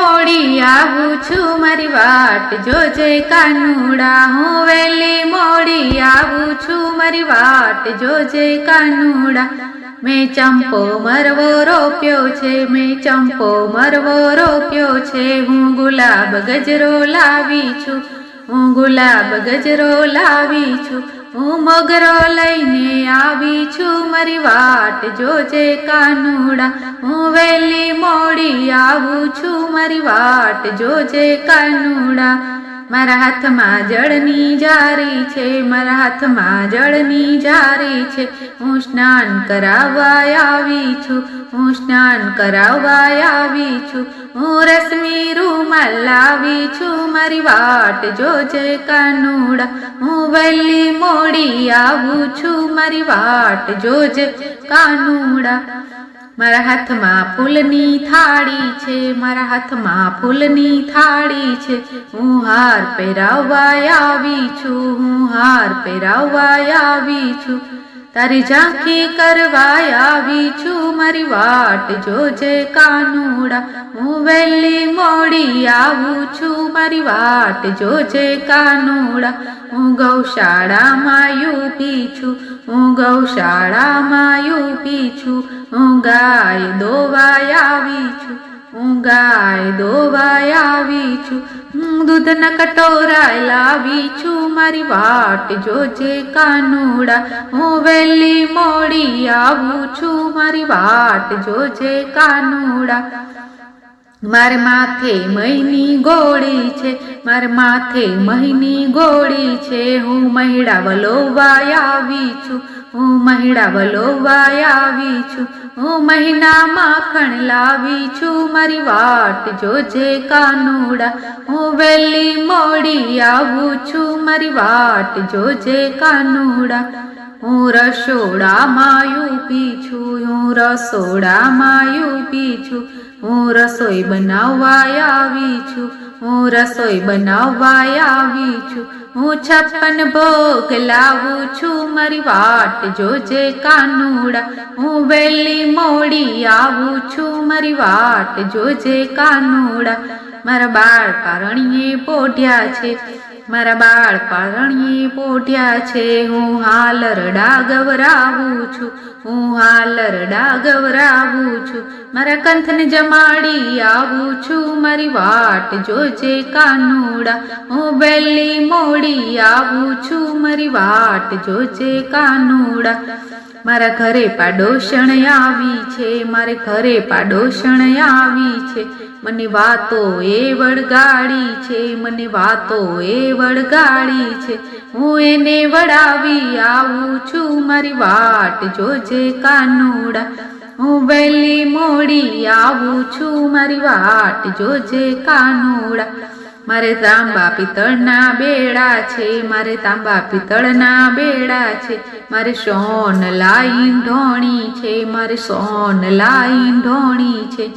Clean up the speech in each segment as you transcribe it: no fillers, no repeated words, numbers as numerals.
મોડી આવું છું મારી વાટ જોજે કાનુડા, હું વહેલી મોડી આવું છું મારી વાટ જોજે કાનુડા। મેં ચંપો મરવો રોપ્યો છે, મેં ચંપો મરવો રોપ્યો છે, હું ગુલાબ ગજરો લાવી છું, હું ગુલાબ ગજરો લાવી છું, હું મોગરો લઈને આવી છું મારી વાટ જોજે કાનુડા, હું વહેલી મોડી આવું છું મારી વાટ જોજે કાનુડા। મારા હાથમાં જળની જારી છે, મારા હાથમાં જળની જારી છે, હું સ્નાન કરાવવા આવી છું, હું સ્નાન કરાવવા આવી છું, હું રશ્મિ રૂમાલ લાવી છું મારી વાટ જોજે કાનુડા, હું વહેલી મોડી આવું છું મારી વાટ જોજે કાનુડા। મારા હાથમાં ફૂલની થાળી છે, મારા હાથમાં ફૂલની થાળી છે, હું હાર પહેરાવવા આવી છું, હું હાર પહેરાવવા આવી છું, તારી ઝાંખી કરવા આવી છું મારી વાટ જોજે કાનુડા, હું વહેલી મોડી આવું છું મારી વાટ જોજે કાનુડા। હું ગૌશાળામાં ઊભી છું, હું ગૌશાળામાં ઊભી છું, હું ગાય દોવા આવી છું, હું ગાય દોવા આવી છું, હું દૂધના કટોરા લાવી છું મારી વાટ જોજે કાનુડા, હું વહેલી મોડી આવું છું મારી વાટ જોજે કાનુડા। મારે માથે મહીની ગોળી છે, મારે માથે મહીની ગોળી છે, હું મહિડા વલોવા આવી છું, હું મહિડા વલોવા આવી છું, હું મહિના માખણ લાવી છું મારી વાટ જોજે કાનુડા, હું વહેલી મોડી આવું છું મારી વાટ જોજે કાનુડા। હું રસોડામાં ઊભી છું, હું રસોડામાં ઊભી છું, હું રસોઈ બનાવવા આવી છું, હું રસોઈ બનાવવા આવી છું, હું 56 ભોગ લાવું છું મારી વાટ જોજે કાનુડા, હું વહેલી મોડી આવું છું મારી વાટ જોજે કાનુડા। મારા બાળ પારણીએ પોઢ્યા છે, મારા બાળ પારણીએ પોઢ્યા છે, હું હાલરડા ગવરાવું છું, હું હાલરડા ગવરાવું છું, મારા કંથને જમાડી આવું છું મારી વાટ જોજે કાનુડા, હું વહેલી મોડી આવું છું મારી વાટ જોજે કાનુડા। મારા ઘરે પાડોશણ આવી છે, મારે ઘરે પાડોશણ આવી છે, મને વાતો એ વળગાડી છે, મને વાતો એ વળગાડી છે, હું એને વળાવી આવું છું મારી વાટ જોજે કાનુડા, હું વહેલી મોડી આવું છું મારી વાટ જોજે કાનુડા। મારે તાંબા પિત્તળના બેડા છે, મારે તાંબા પિત્તળના બેડા છે, મારે સોન લાઈન ઢોણી છે, મારે સોન લાઈન ઢોણી છે,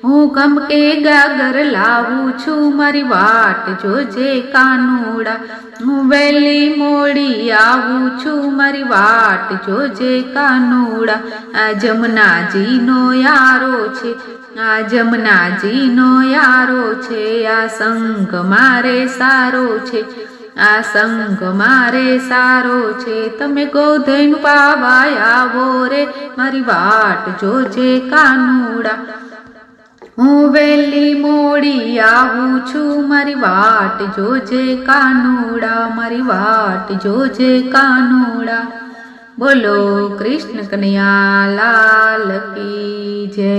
હું ગમકે ગાગર લાવું છું મારી વાટ જોજે કાનુડા, હું વહેલી મોડી આવું છું મારી વાટ જોજે કાનુડા। આ જમનાજીનો યારો છે, આ જમનાજીનો યારો છે, આ સંગ મારે સારો છે, આ સંગ મારે સારો છે, તમે ગોધન પાવા આવો રે મારી વાટ જોજે કાનુડા, હું વહેલી મોડી આવું છું મારી વાટ જોજે કાનુડા, મારી વાટ જોજે કાનુડા। બોલો કૃષ્ણ કનૈયા લાલ કી જય।